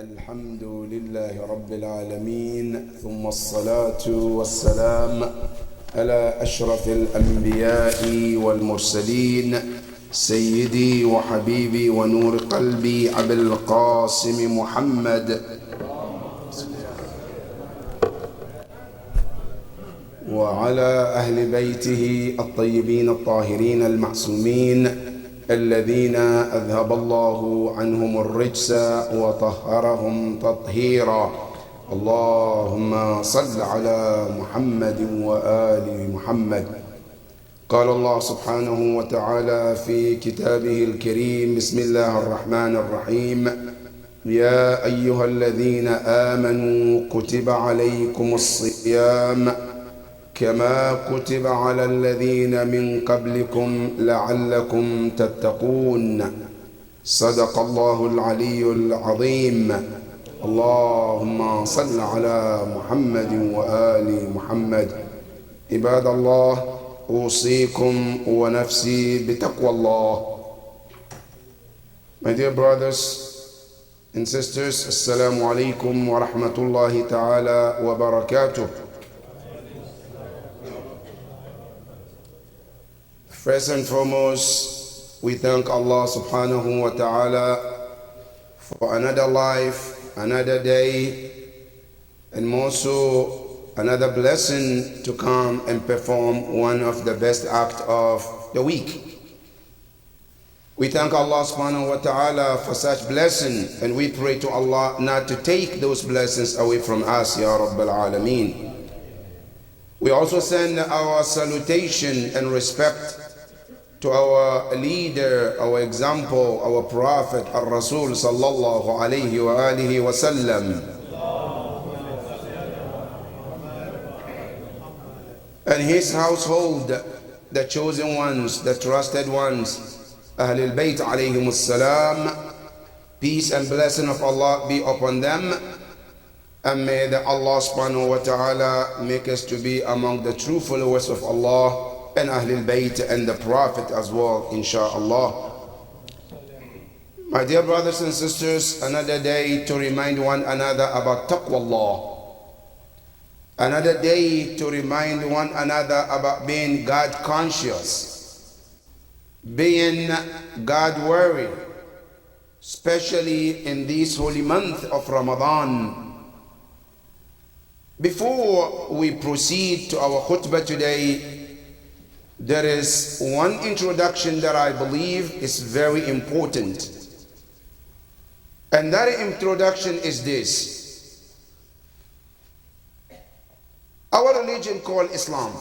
الحمد لله رب العالمين ثم الصلاة والسلام على أشرف الأنبياء والمرسلين سيدي وحبيبي ونور قلبي أبي القاسم محمد وعلى أهل بيته الطيبين الطاهرين المعصومين الذين أذهب الله عنهم الرجس وطهرهم تطهيرا. اللهم صل على محمد وآل محمد. قال الله سبحانه وتعالى في كتابه الكريم: بسم الله الرحمن الرحيم. يا أيها الذين آمنوا كتب عليكم الصيام كما كتب على الذين من قبلكم لعلكم تتقون. صدق الله العلي العظيم. اللهم صل على محمد وآل محمد. عباد الله، أوصيكم ونفسي بتقوى الله. My dear brothers and sisters, Assalamu alaikum wa rahmatullahi ta'ala wa barakatuh. First and foremost, we thank Allah subhanahu wa ta'ala for another life, another day, and more so another blessing to come and perform one of the best acts of the week. We thank Allah subhanahu wa ta'ala for such blessing, and we pray to Allah not to take those blessings away from us, Ya Rabbil Alameen. We also send our salutation and respect to our leader, our example, our prophet, Ar-Rasul sallallahu alayhi wa alihi wa sallam, and his household, the chosen ones, the trusted ones, Ahlul Bayt alayhimus salam. Peace and blessing of Allah be upon them, and may the Allah subhanahu wa ta'ala make us to be among the true followers of Allah and Ahlul Bayt and the Prophet as well, inshaAllah. My dear brothers and sisters, another day to remind one another about taqwallah. Another day to remind one another about being God conscious, being God worthy, especially in this holy month of Ramadan. Before we proceed to our khutbah today, there is one introduction that I believe is very important. And that introduction is this. Our religion called Islam,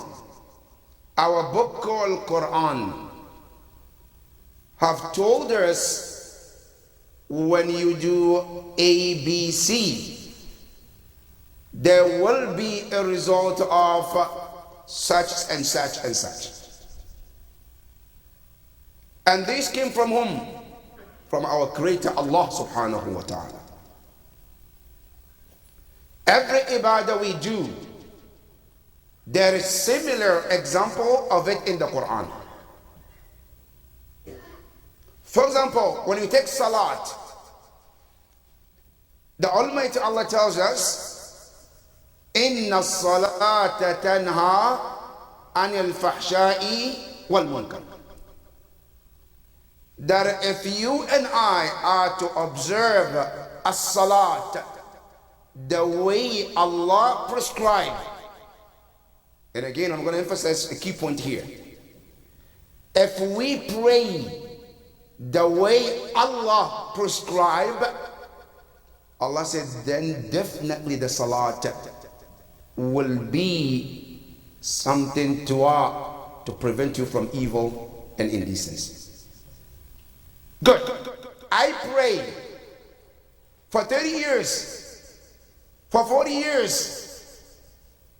our book called Quran, have told us when you do ABC, there will be a result of such and such and such. And this came from whom? From our Creator Allah subhanahu wa ta'ala. Every ibadah we do, there is similar example of it in the Quran. For example, when you take salat, the Almighty Allah tells us, Inna salata tanha anil fahsha'i wal munkar. That if you and I are to observe a salat the way Allah prescribed, and again I'm going to emphasize a key point here. If we pray the way Allah prescribed, Allah said, then definitely the salat will be something to prevent you from evil and indecency. Good. I prayed for 30 years, for 40 years,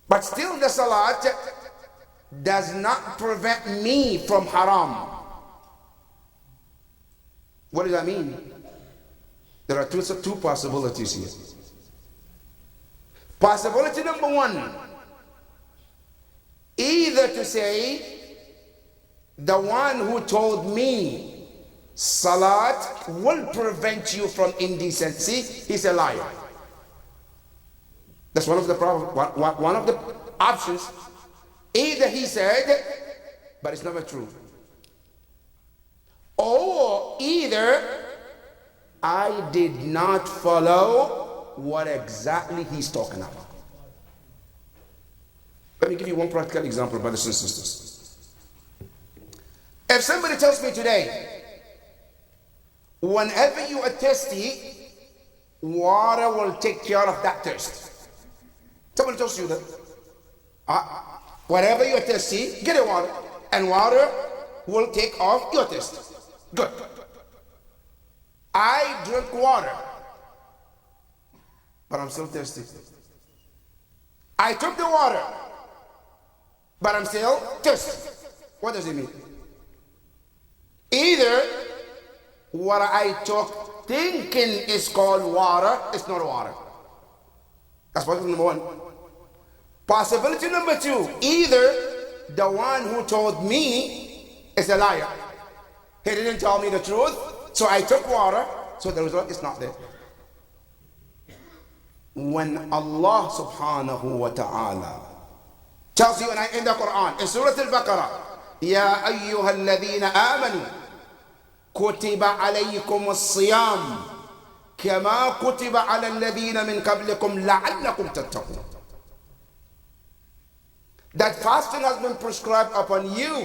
but still the salat does not prevent me from haram. What does that mean? There are two possibilities here. Possibility number one, either to say, the one who told me Salat will prevent you from indecency, he's a liar. That's one of the problems, one of the options. Either he said, but it's never true. Or either I did not follow what exactly he's talking about. Let me give you one practical example, brothers and sisters. If somebody tells me today, whenever you are thirsty, water will take care of that thirst. Somebody tells you that. Whenever you are thirsty, get a water, and water will take off your thirst. Good. I drink water, but I'm still thirsty. I took the water, but I'm still thirsty. What does it mean? Either what I took thinking is called water, it's not water. That's possibility number one. Possibility number two, either the one who told me is a liar. He didn't tell me the truth, so I took water, so the result is not there. When Allah subhanahu wa ta'ala tells you in the Quran, in Surah Al-Baqarah, Ya ayyuha alladhina amanu, kutiba alaykum as-siyam, kama kutiba ala alladhina min qablikum la'allakum tattaqun. That fasting has been prescribed upon you,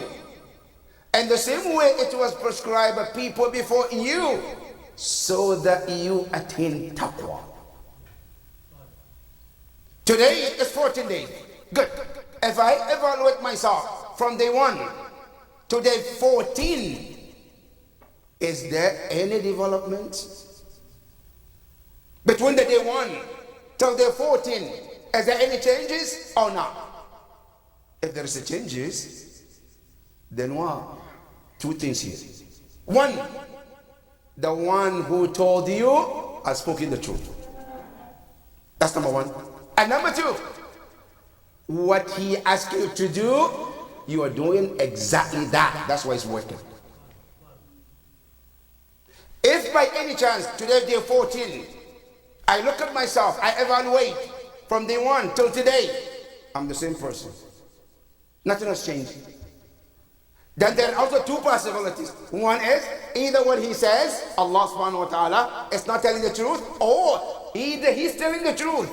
and the same way it was prescribed by people before you, so that you attain taqwa. Today is 14 days. Good. If I evaluate myself from day 1 to day 14, is there any development? Between the day 1 till day 14, is there any changes or not? If there is a changes, then what? 2 things here. 1, the one who told you has spoken the truth. That's number 1. And number 2, what he asked you to do, you are doing exactly that. That's why it's working. If by any chance, today day 14, I look at myself, I evaluate from day 1 till today, I'm the same person. Nothing has changed. Then there are also 2 possibilities. One is either what he says, Allah subhanahu wa ta'ala, is not telling the truth, or either he's telling the truth,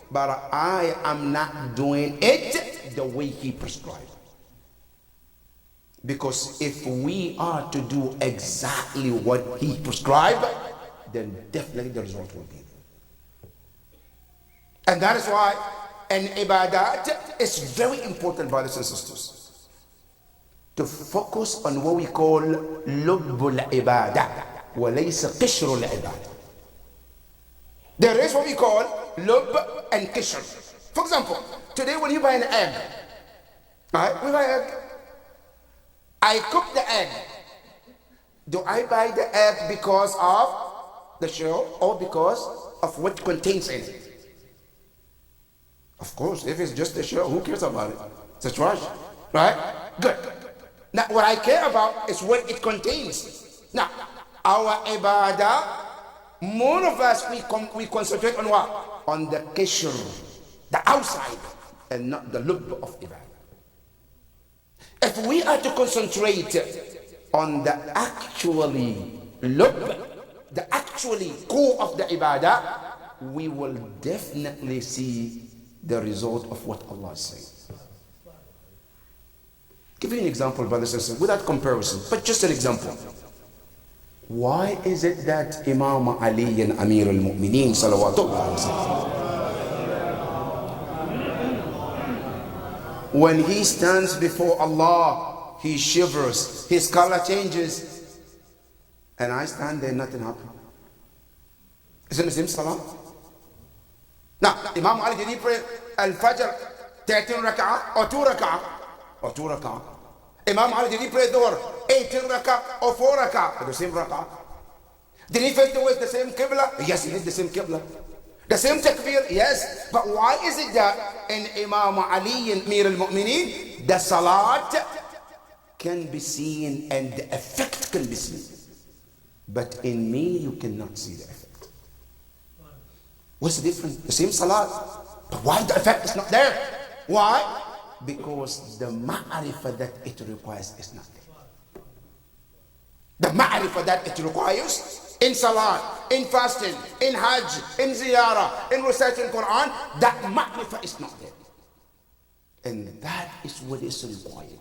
but I am not doing it the way he prescribed. Because if we are to do exactly what he prescribed, then definitely the result will be there. And that is why an ibadat is very important, brothers and sisters, to focus on what we call lubbul ibadah wa laysa qishrul ibadah. There is what we call lub and kishr. For example, today when you buy an egg, right? We buy egg. I cook the egg. Do I buy the egg because of the shell or because of what contains in it? Of course, if it's just the shell, who cares about it? It's a trash, right? Good. Now, what I care about is what it contains. Now, our ibadah, more of us, we concentrate on what? On the kishr, the outside, and not the lub of ibadah. If we are to concentrate on the actually lub, the actually core of the ibadah, we will definitely see the result of what Allah is saying. Give you an example, brothers and sisters, without comparison, but just an example. Why is it that Imam Ali and Amir al-Mu'mineen salawatullah, when he stands before Allah, he shivers, his color changes, and I stand there, nothing happens? Isn't the same salah? Now, Imam Ali, did he pray Al-Fajr 13 rak'ah or 2 rak'ah? Or 2 rak'ah. Imam Ali, did he pray Dhuhr 18 rak'ah or 4 rak'ah? The same rak'ah. Did he face towards the same Qibla? Yes, he did the same Qibla. The same takbir? Yes. But why is it that in Imam Ali and Amir al-Mu'mineen, the salat can be seen and the effect can be seen? but in me you cannot see the effect. What's the difference? The same salat, but why the effect is not there? Why? Because the ma'rifah that it requires is not there. The ma'rifah that it requires in salat, in fasting, in hajj, in ziyarah, in reciting Quran, that ma'rifah is not there. And that is what is required.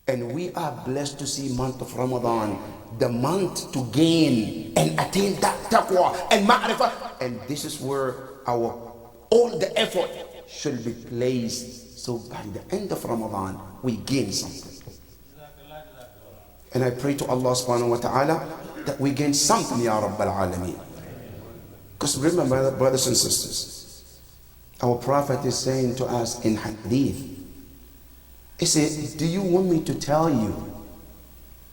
And we are blessed to see month of Ramadan, the month to gain and attain that taqwa and ma'rifah. And this is where all the effort should be placed. So by the end of Ramadan, we gain something. And I pray to Allah subhanahu wa ta'ala that we gain something, Ya Rabbal Alameen. Because remember, brothers and sisters, our Prophet is saying to us in hadith, he said, do you want me to tell you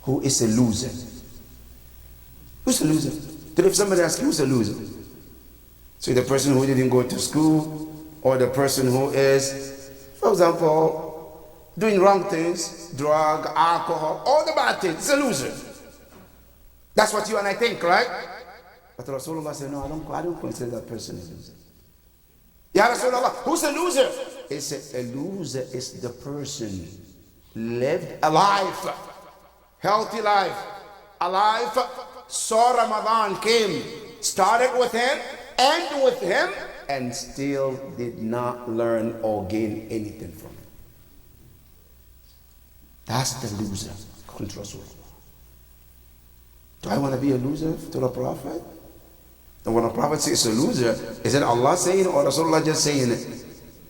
who is a loser? Who's a loser? If somebody asks you who's a loser, so the person who didn't go to school, or the person who is, for example, doing wrong things, drug, alcohol, all the bad things, it's a loser. That's what you and I think, right? But Rasulullah said, no, I don't consider that person a loser. Ya Rasulullah, who's a loser? He said, a loser is the person lived a life, healthy life, alive, saw Ramadan came, started with him, end with him, and still did not learn or gain anything from it. That's the loser, according to Rasulullah. Do I want to be a loser to the Prophet? And when the Prophet says a loser, is it Allah saying it or Rasulullah just saying it?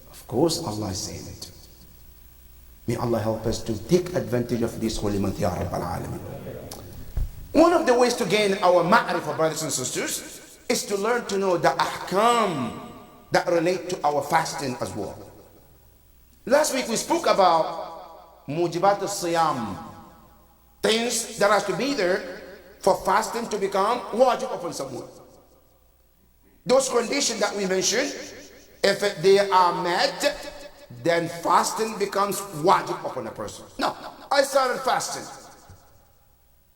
Of course Allah is saying it. May Allah help us to take advantage of this holy month, Ya Rabbal Alameen. One of the ways to gain our ma'rifah, brothers and sisters, is to learn to know the ahkam that relate to our fasting as well. Last week we spoke about mujibat al-siyam, things that has to be there for fasting to become wajib upon someone. Those conditions that we mentioned, if they are met, then fasting becomes wajib upon a person. Now, I started fasting.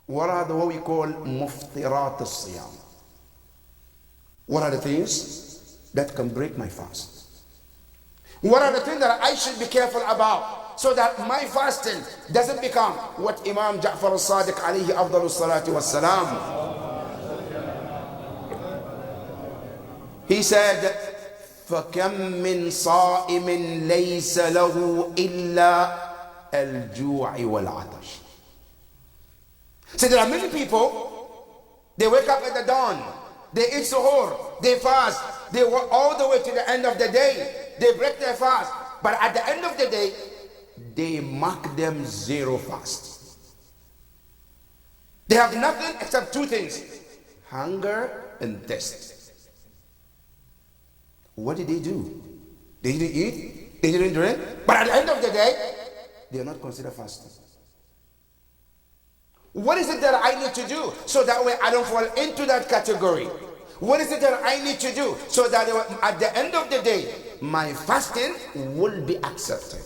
What are what we call muftirat al-siyam? What are the things that can break my fast? What are the things that I should be careful about so that my fasting doesn't become what Imam Ja'far al-Sadiq alayhi afdalu salatu was-salam, he said, فَكَمْ مِنْ صَائِمٍ لَيْسَ لَهُ إِلَّا الْجُوعِ وَالْعَطَشِ. So there are many people, they wake up at the dawn, they eat suhoor, they fast, they work all the way to the end of the day, they break their fast, but at the end of the day, they mark them zero fast. They have nothing except two things, hunger and thirst. What did they do? They didn't eat, they didn't drink, but at the end of the day, they are not considered fasting. What is it that I need to do so that way I don't fall into that category? What is it that I need to do so that at the end of the day, my fasting will be accepted?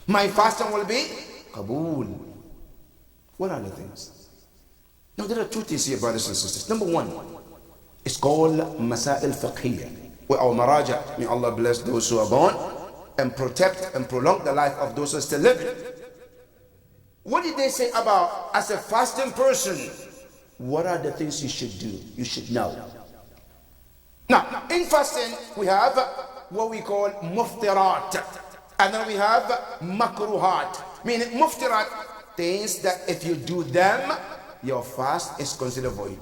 My fasting will be qabool. What are the things? Now there are two things here, brothers and sisters. Number one, it's called masail fiqhiyya. Where our maraja, may Allah bless those who are born and protect and prolong the life of those who are still living. What did they say about, as a fasting person, what are the things you should do? You should know. Now, in fasting, we have what we call muftirat. And then we have makruhat. Meaning muftirat, things that if you do them, your fast is considered void.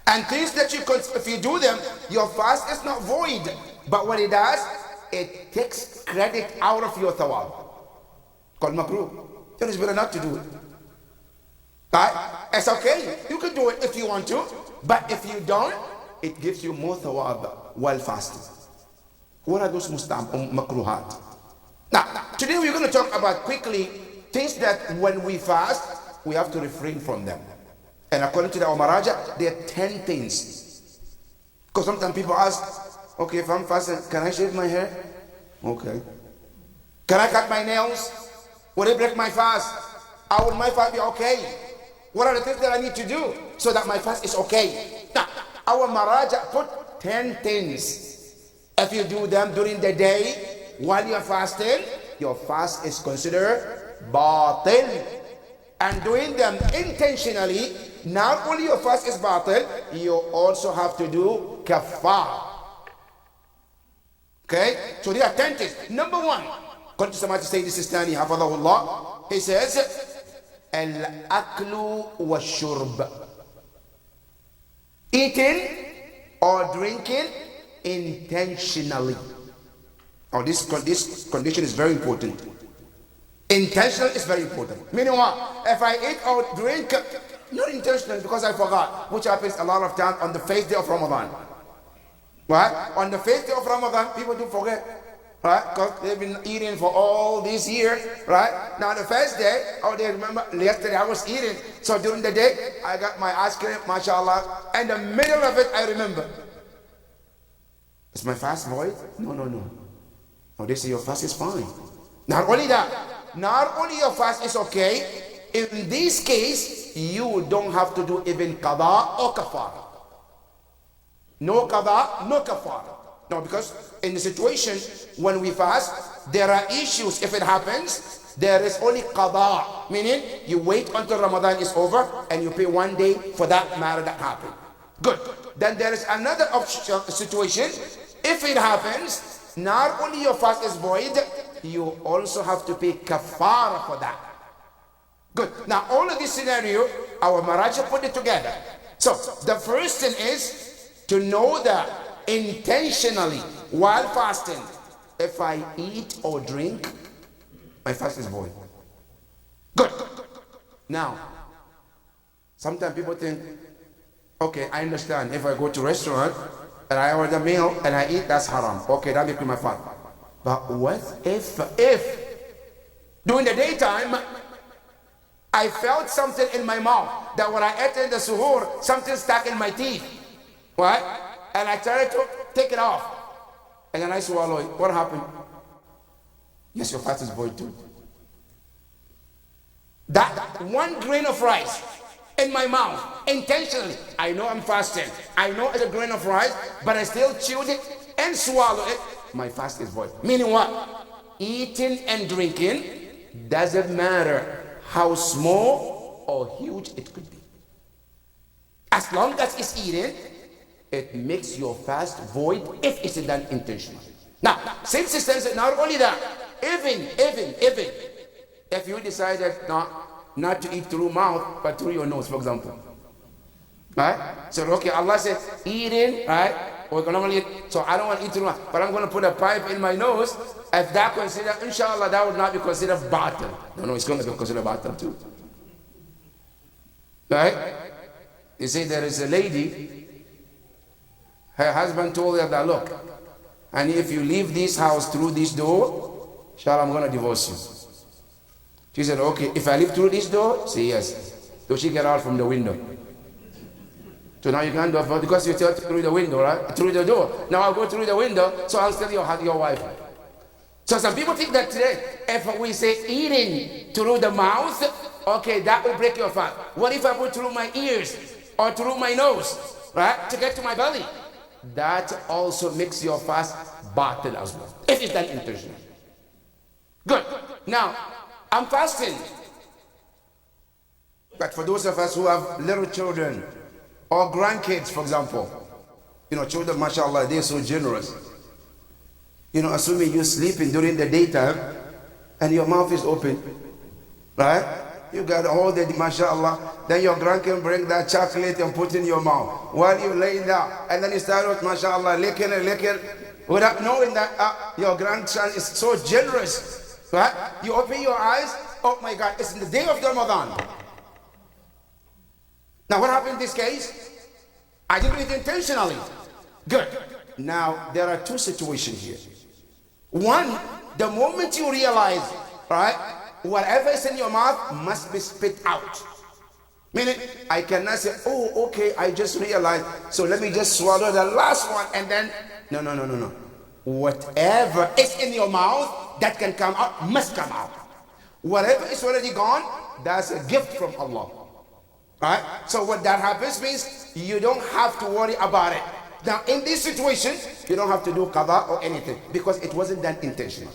And things that if you do them, your fast is not void. But what it does, it takes credit out of your thawab. Called makruh. It is better not to do it. Right? It's okay. You can do it if you want to. But if you don't, it gives you more thawab while fasting. What are those makruhat? Now, today we're going to talk about quickly things that when we fast, we have to refrain from them. And according to the Umaraja, there are 10 things. Because sometimes people ask, okay, if I'm fasting, can I shave my hair? Okay. Can I cut my nails? Will it break my fast? How would my fast be okay? What are the things that I need to do so that my fast is okay? Now, our Maraja put 10 things. If you do them during the day while you're fasting, your fast is considered batil. And doing them intentionally, not only your fast is batil, you also have to do kafar. Okay? So there are 10 things. Number one, according to Samati Sayyid Sistani, hafadahullah, he says, Al-aklu wa shurb. Eating or drinking intentionally. Oh, this condition is very important. Intentional is very important. Meaning what? If I eat or drink, not intentional because I forgot, which happens a lot of times on the first day of Ramadan. Right? On the first day of Ramadan, people do forget. Right? Because they've been eating for all these years. Right? Now the first day, oh, they remember yesterday I was eating. So during the day, I got my ice cream, mashallah. In the middle of it, I remember. Is my fast void? No. No, they say your fast is fine. Not only that, not only your fast is okay, in this case, you don't have to do even qada or kafara. No qada, no kafara. No, because in the situation when we fast, there are issues. If it happens, there is only qada, meaning you wait until Ramadan is over and you pay 1 day for that matter that happened. Good. Then there is another situation. If it happens, not only your fast is void, you also have to pay kafara for that. Good. Now all of this scenario, our Maraja put it together. So the first thing is to know that intentionally while fasting, if I eat or drink, my fast is void. Good. Now, sometimes people think, okay, I understand. If I go to a restaurant and I order a meal and I eat, that's haram. Okay, that makes my fast. But what if during the daytime I felt something in my mouth that when I ate in the suhoor, something stuck in my teeth, right? And I tried to take it off, and then I swallow it. What happened? Yes, your fast is void too. That 1 grain of rice in my mouth, intentionally, I know I'm fasting, I know it's a grain of rice, but I still chewed it and swallowed it, my fast is void. Meaning what? Eating and drinking doesn't matter how small or huge it could be. As long as it's eating, it makes your fast void if it's done intentionally. Now, same system says not only that, even if you decided not to eat through mouth but through your nose, for example. Right? So okay, Allah said eating, right? We're normally eat, so I don't want to eat through mouth, but I'm going to put a pipe in my nose. If that considered, inshallah, that would not be considered batil. No, it's going to be considered batil too. Right? You see, there is a lady, her husband told her that, look, and if you leave this house through this door, inshallah, I'm going to divorce you. She said, okay, if I leave through this door, say yes. So she get out from the window. So now you can't do it because you tell through the window, right? Through the door. Now I'll go through the window, so I'll tell your wife. So some people think that today, if we say eating through the mouth, okay, that will break your fast. What if I put through my ears or through my nose, right, to get to my belly? That also makes your fast batil as well, if it's done intentionally. Good. Now, I'm fasting. But for those of us who have little children or grandkids, for example, children, mashallah, they're so generous. Assuming you're sleeping during the daytime and your mouth is open, right? You got all the mashallah, then your grandkid bring that chocolate and put in your mouth while you're laying down, and then you start with mashallah, licking without knowing that your grandson is so generous, right? You open your eyes, oh my God, it's in the day of Ramadan. Now what happened in this case? I did it intentionally. Good. Now there are two situations here. One, the moment you realize, right, whatever is in your mouth must be spit out. Meaning, I cannot say, oh, okay, I just realized, so let me just swallow the last one and then, no. Whatever is in your mouth that can come out must come out. Whatever is already gone, that's a gift from Allah. Right? So what that happens means you don't have to worry about it. Now in this situation, you don't have to do qada or anything because it wasn't done intentionally.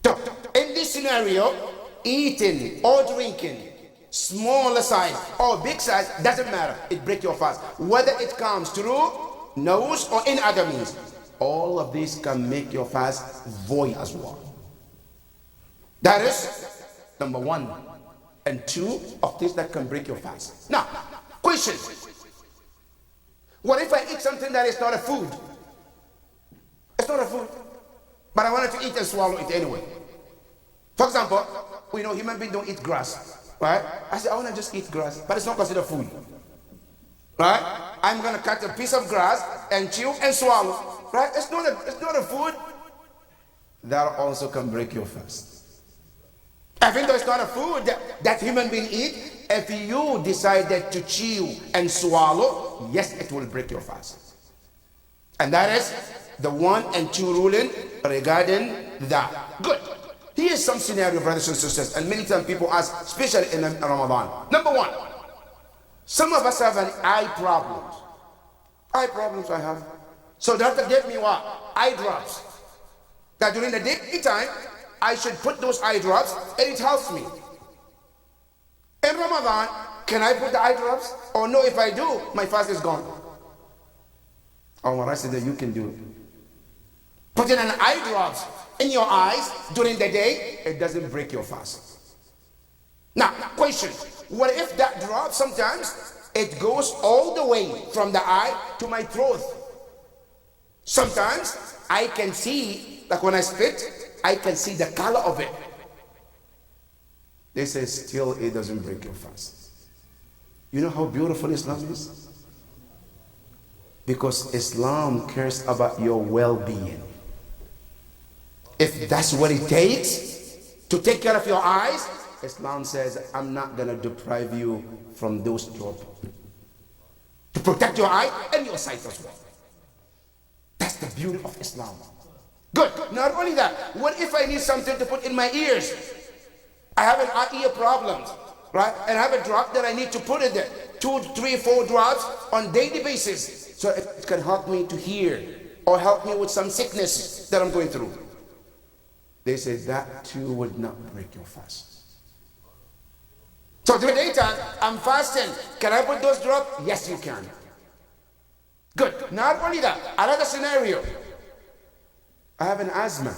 So in this scenario, eating or drinking, smaller size or big size, doesn't matter. It breaks your fast. Whether it comes through nose or in other means, all of these can make your fast void as well. That is number one. And two of things that can break your fast. Now, question. What if I eat something that is not a food? It's not a food, but I wanted to eat and swallow it anyway. For example, we know human beings don't eat grass, right? I said, I want to just eat grass, but it's not considered food, right? I'm going to cut a piece of grass and chew and swallow, right? It's not a food. That also can break your fast. Even though it's not a food that human being eat, if you decided to chew and swallow, yes, it will break your fast. And that is the 1 and 2 ruling regarding that. Good. Here's some scenario, brothers and sisters, and many times people ask, especially in Ramadan. Number one, some of us have an eye problems. Eye problems I have. So doctor gave me what? Eye drops. That during the daytime, I should put those eye drops and it helps me. In Ramadan, can I put the eye drops? Or no, if I do, my fast is gone. Or I said that you can do it. Putting an eye drops in your eyes during the day, it doesn't break your fast. Now, question, what if that drop sometimes, it goes all the way from the eye to my throat? Sometimes I can see, like when I spit, I can see the color of it. They say still it doesn't break your fast. You know how beautiful Islam is? Because Islam cares about your well-being. If that's what it takes to take care of your eyes, Islam says, I'm not going to deprive you from those drops. To protect your eye and your sight as well. That's the beauty of Islam. Good. Not only that, what if I need something to put in my ears? I have an ear problem, right? And I have a drop that I need to put in there. 2, 3, 4 drops on daily basis. So it can help me to hear or help me with some sickness that I'm going through. They say that too would not break your fast. So during the daytime, I'm fasting. Can I put those drops? Yes, you can. Good. Not only that, another scenario. I have an asthma.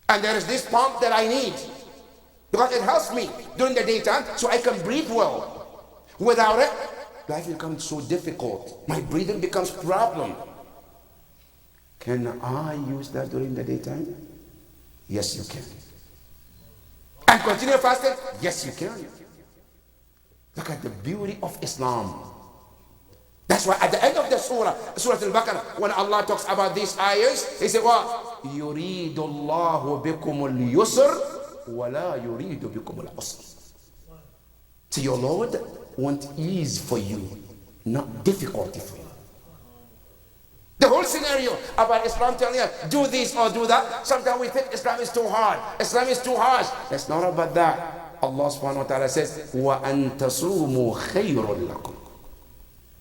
And there is this pump that I need. Because it helps me during the daytime so I can breathe well. Without it, life becomes so difficult. My breathing becomes a problem. Can I use that during the daytime? Yes, you can. And continue fasting? Yes, you can. Look at the beauty of Islam. That's why at the end of the surah, Surah Al-Baqarah, when Allah talks about these ayahs, He said, what? يُرِيدُ اللَّهُ بِكُمُ الْيُسْرِ وَلَا يُرِيدُ بِكُمُ الْعُسْرِ. So your Lord wants ease for you, not difficulty for you. The whole scenario about Islam telling us, do this or do that, sometimes we think Islam is too hard, Islam is too harsh. It's not about that. Allah subhanahu wa ta'ala says, وَأَن تَصُومُوا خَيْرٌ لَكُمْ.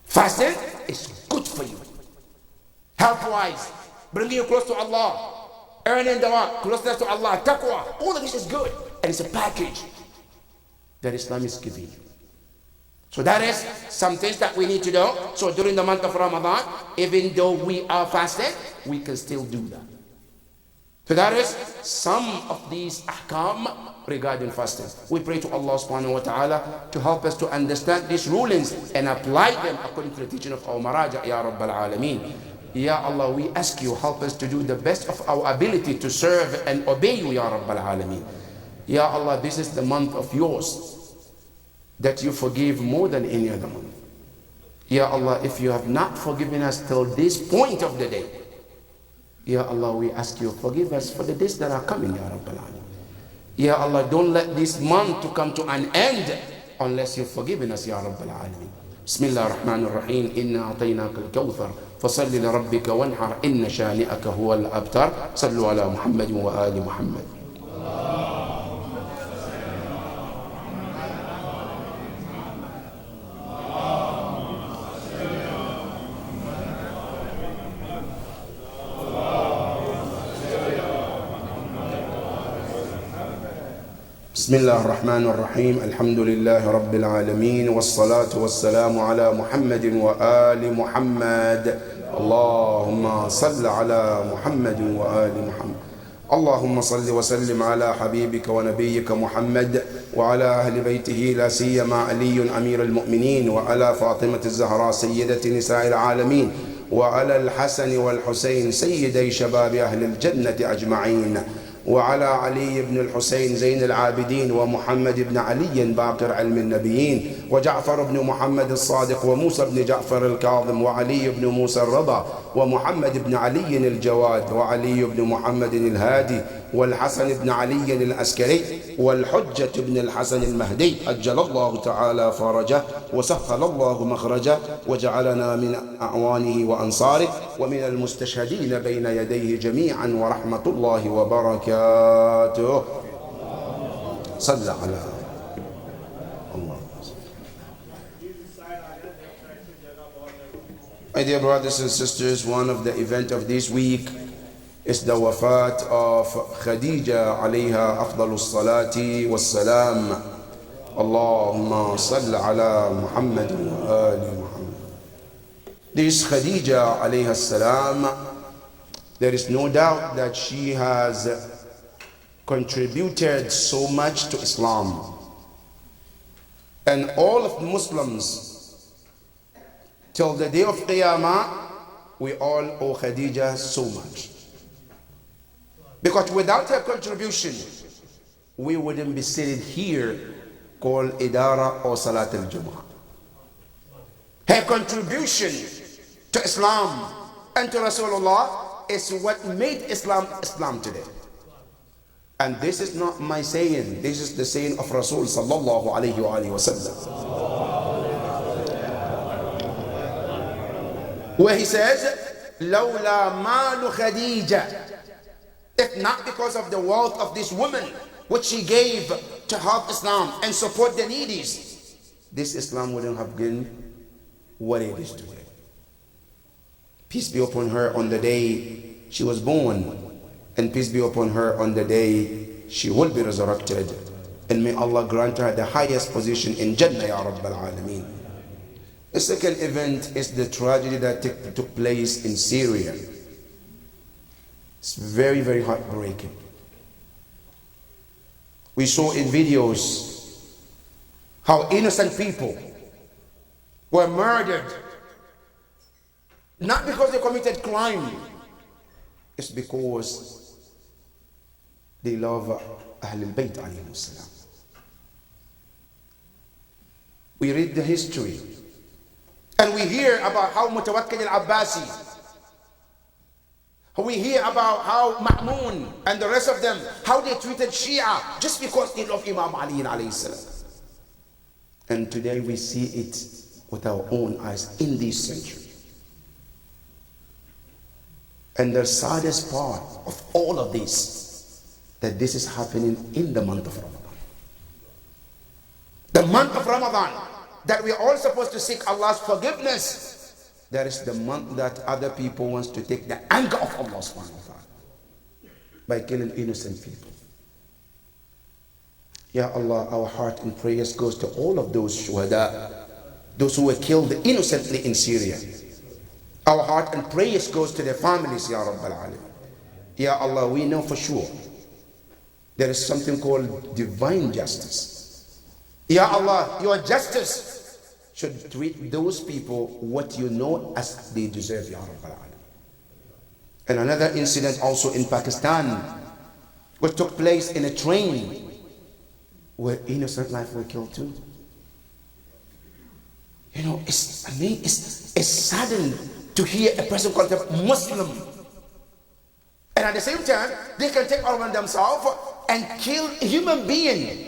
Fasting is good for you. Health-wise, bringing you close to Allah, earning the closeness to Allah, taqwa, all of this is good. And it's a package that Islam is giving you. So that is some things that we need to do. So during the month of Ramadan, even though we are fasting, we can still do that. So that is some of these ahkam regarding fasting. We pray to Allah subhanahu wa ta'ala to help us to understand these rulings and apply them according to the teaching of our Maraja, Ya Rabbal Alameen. Ya Allah, we ask you, help us to do the best of our ability to serve and obey you, Ya Rabbal Alameen. Ya Allah, this is the month of yours that you forgive more than any other month. Ya Allah, if you have not forgiven us till this point of the day, Ya Allah, we ask you, forgive us for the days that are coming, Ya Rabbal Alameen. Ya Allah, don't let this month to come to an end unless you've forgiven us, Ya Rabbal Alameen. Bismillah ar-Rahman ar-Rahim. Inna a'tainaka al-kawthar. Fasalli li rabbika wanhar. Inna shani'aka huwa al-abtar. Sallu ala Muhammad wa ali Muhammad. بسم الله الرحمن الرحيم الحمد لله رب العالمين والصلاة والسلام على محمد وآل محمد اللهم صل على محمد وآل محمد اللهم صل وسلم على حبيبك ونبيك محمد وعلى أهل بيته لا سيما علي أمير المؤمنين وعلى فاطمة الزهراء سيدة نساء العالمين وعلى الحسن والحسين سيدي شباب أهل الجنة أجمعين وعلى علي بن الحسين زين العابدين ومحمد بن علي باقر علم النبيين وجعفر بن محمد الصادق وموسى بن جعفر الكاظم وعلي بن موسى الرضا ومحمد بن علي الجواد وعلي بن محمد الهادي والحسن بن علي العسكري والحجة بن الحسن المهدي أجل الله تعالى فرجه وسهل الله مخرجه وجعلنا من أعوانه وأنصاره ومن المستشهدين بين يديه جميعا ورحمة الله وبركاته. صلى على الله. My dear brothers and sisters, one of the events of this week is the wafat of Khadija alayha afdalus salati wassalam. Allahumma salli ala Muhammad wa ali Muhammad. This Khadija alayha salam, there is no doubt that she has contributed so much to Islam. And all of Muslims till the day of Qiyamah, we all owe Khadija so much. Because without her contribution, we wouldn't be sitting here called Idara or Salat al-Jumu'ah. Her contribution to Islam and to Rasulullah is what made Islam Islam today. And this is not my saying, this is the saying of Rasul sallallahu alayhi wa sallam, where he says, "Lawla malu Khadija," if not because of the wealth of this woman, which she gave to help Islam and support the needy, this Islam wouldn't have been what it is today. Peace be upon her on the day she was born, and peace be upon her on the day she will be resurrected. And may Allah grant her the highest position in Jannah, Ya Rabbal Alameen. The second event is the tragedy that took place in Syria. It's very, very heartbreaking. We saw in videos how innocent people were murdered, not because they committed crime, it's because they love Ahlul Bayt alayhim salam. We read the history and we hear about how Mutawakkil al-Abbasi, we hear about how Ma'mun and the rest of them, how they treated Shia just because they love Imam Ali alayhi salam. And today we see it with our own eyes in this century. And the saddest part of all of this, that this is happening in the month of Ramadan. The month of Ramadan, that we are all supposed to seek Allah's forgiveness. That is the month that other people wants to take the anger of Allah subhanahu wa ta'ala by killing innocent people. Ya Allah, our heart and prayers goes to all of those shuhada, those who were killed innocently in Syria. Our heart and prayers goes to their families, Ya Rabbal Alamin. Ya Allah, we know for sure there is something called divine justice. Ya Allah, your justice should treat those people what you know as they deserve, Ya Rabbal Alamin. And another incident also in Pakistan, which took place in a train where innocent life were killed too. You know, it's saddened to hear a person called a Muslim, and at the same time they can take over themselves and kill a human being.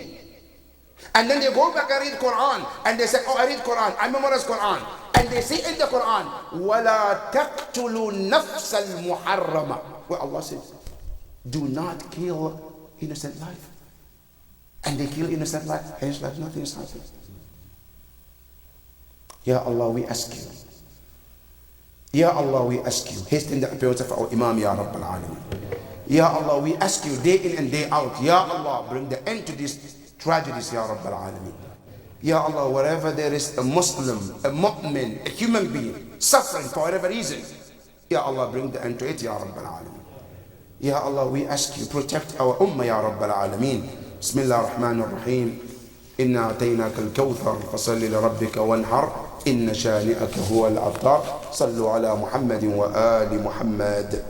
And then they go back and read Quran and they say, oh, I read Quran, I memorize Quran. And they say in the Quran, وَلَا تَقْتُلُوا نَفْسَ الْمُحَرَّمَةِ, where Allah says, do not kill innocent life. And they kill innocent life, hence like nothing is happening. Ya Allah, we ask you. Ya Allah, we ask you. Hasten the appearance of our Imam, Ya Rabbal Alamin. Ya Allah, we ask you day in and day out. Ya Allah, bring the end to this tragedies, Ya Rabbal Alameen. Ya Allah, wherever there is a Muslim, a mu'min, a human being suffering for whatever reason, Ya Allah, bring the end to it, Ya Rabbal Alameen. Ya Allah, we ask you, protect our ummah, Ya Rabbal Alameen. Bismillah ar-Rahman ar-Rahim. Inna ataynaka al-kawthar, fasalli li rabbika wanhar. Inna shani'aka huwa al-abtar. Sallu ala Muhammadin wa ali Muhammad.